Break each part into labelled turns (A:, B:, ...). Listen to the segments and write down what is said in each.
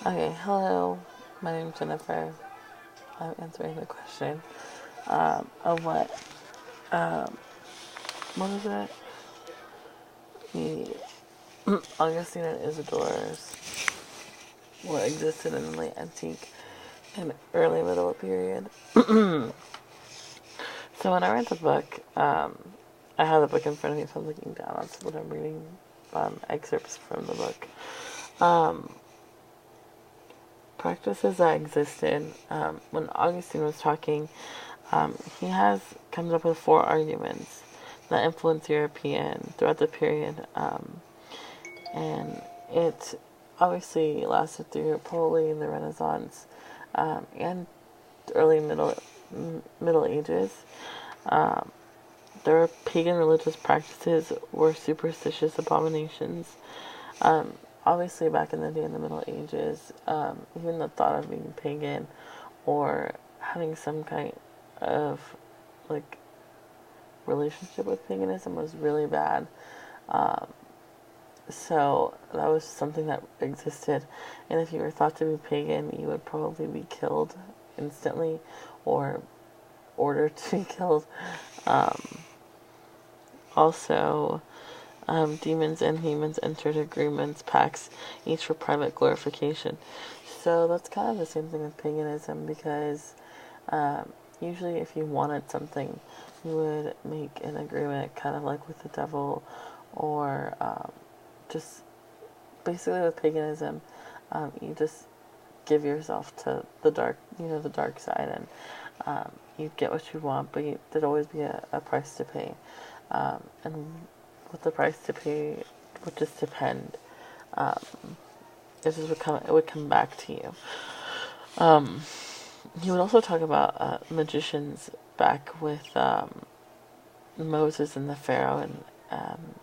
A: Okay, hello. My name's Jennifer. I'm answering the question of what is it? The Augustine and Isidore's what existed in the late antique and early medieval period. So when I read the book, I have the book in front of me, so I'm looking down. That's what I'm reading. Excerpts from the book. Um, Practices that existed when Augustine was talking. He comes up with four arguments that influenced European throughout the period, and it obviously lasted through probably the Renaissance and early Middle Ages. Um, Their pagan religious practices were superstitious abominations. Um, Obviously, back in the day in the Middle Ages, even the thought of being pagan or having some kind of like relationship with paganism was really bad. Um, so that was something that existed, and if you were thought to be pagan, you would probably be killed instantly or ordered to be killed. Um, Also, demons and humans entered agreements, pacts, each for private glorification. So that's kind of the same thing with paganism because usually if you wanted something, you would make an agreement, kind of like with the devil, or just basically with paganism, you just give yourself to the dark, the dark side, and you get what you want, but there'd always be a price to pay. And what the price to pay would just depend. Um, it would come back to you. Um, he would also talk about magicians back with Moses and the Pharaoh and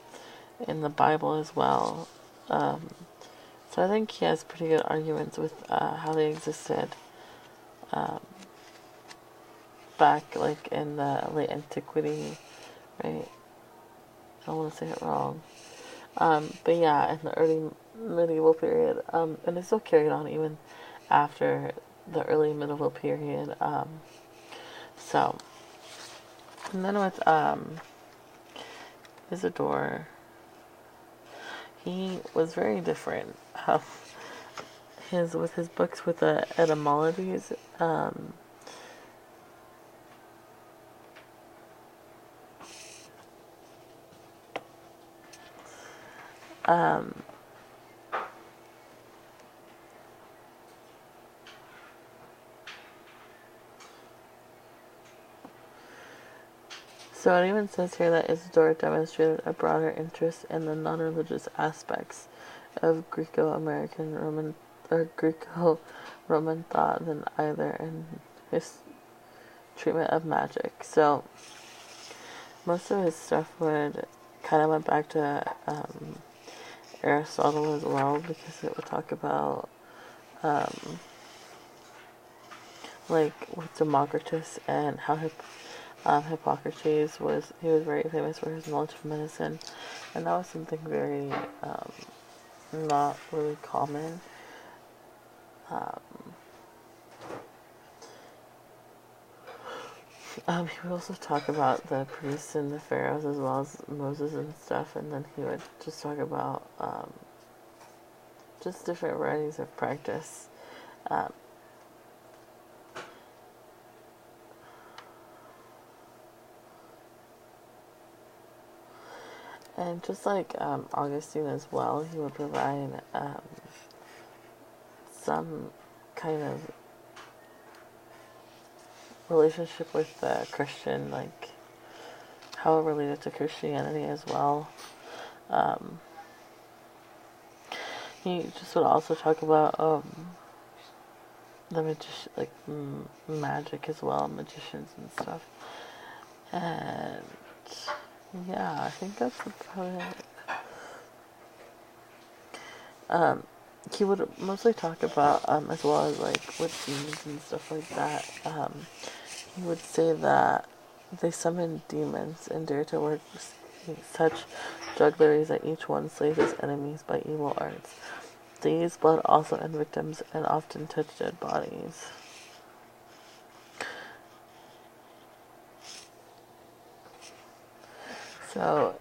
A: in the Bible as well. Um, so I think he has pretty good arguments with how they existed um, back like in the late antiquity, right? I don't want to say it wrong. But yeah, in the early medieval period, and it still carried on even after the early medieval period. So, and then with Isidore, he was very different. His books with the etymologies. Um, so it even says here that Isidore demonstrated a broader interest in the non-religious aspects of Greco-American Roman or Greco-Roman thought than either in his treatment of magic. So most of his stuff would kind of went back to Aristotle as well because it would talk about um, like with Democritus and how Hippocrates was very famous for his knowledge of medicine, and that was something very not really common. Um, he would also talk about the priests and the pharaohs as well as Moses and stuff, and then he would just talk about just different varieties of practice. Um, and just like Augustine as well, he would provide some kind of relationship with the Christian, like how it related to Christianity as well. Um, he just would also talk about the magic as well, magicians and stuff. And yeah, I think that's about it. Um, he would mostly talk about as well as like with demons and stuff like that. He would say that they summon demons and dare to work such juggleries that each one slays his enemies by evil arts. They use blood also in victims and often touch dead bodies. So,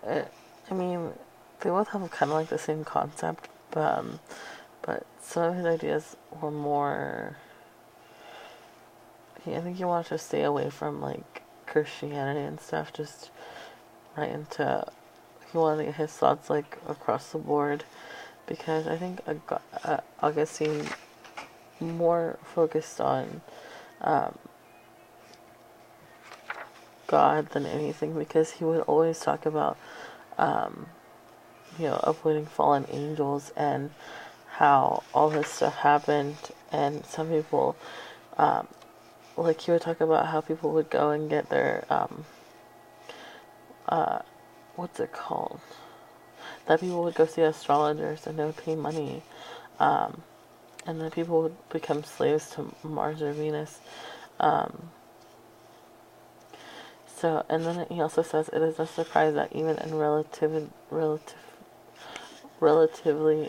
A: I mean, they both have kind of like the same concept, but some of his ideas were more. I think he wanted to stay away from like Christianity and stuff, just right into. He wanted to get his thoughts like across the board, because I think Augustine more focused on God than anything, because he would always talk about avoiding fallen angels and how all this stuff happened. And some people, like, he would talk about how people would go and get their what's it called, that people would go see astrologers and they would pay money, and then people would become slaves to Mars or Venus. So, and then he also says, it is a surprise that even in relatively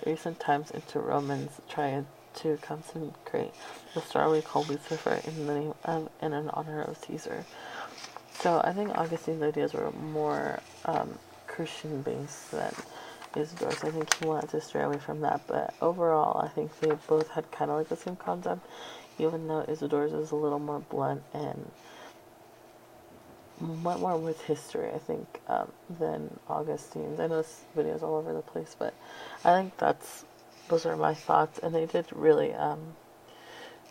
A: recent times, into Romans tried to consecrate the star we call Lucifer in the name of and in honor of Caesar. So I think Augustine's ideas were more Christian based than Isidore's. I think he wanted to stray away from that, but overall I think they both had kind of like the same concept, even though Isidore's is a little more blunt and went more with history, I think, than Augustine's. I know this video is all over the place, but I think those are my thoughts, and they did really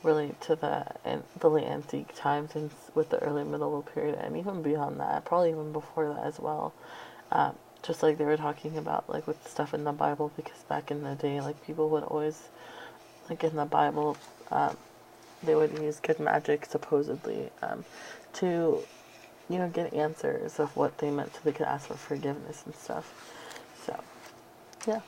A: relate to the late antique times and with the early medieval period, and even beyond that, probably even before that as well. Just like they were talking about, like with stuff in the Bible, because back in the day, like people would always, like in the Bible, they would use good magic supposedly to get answers of what they meant, so they could ask for forgiveness and stuff. So, yeah.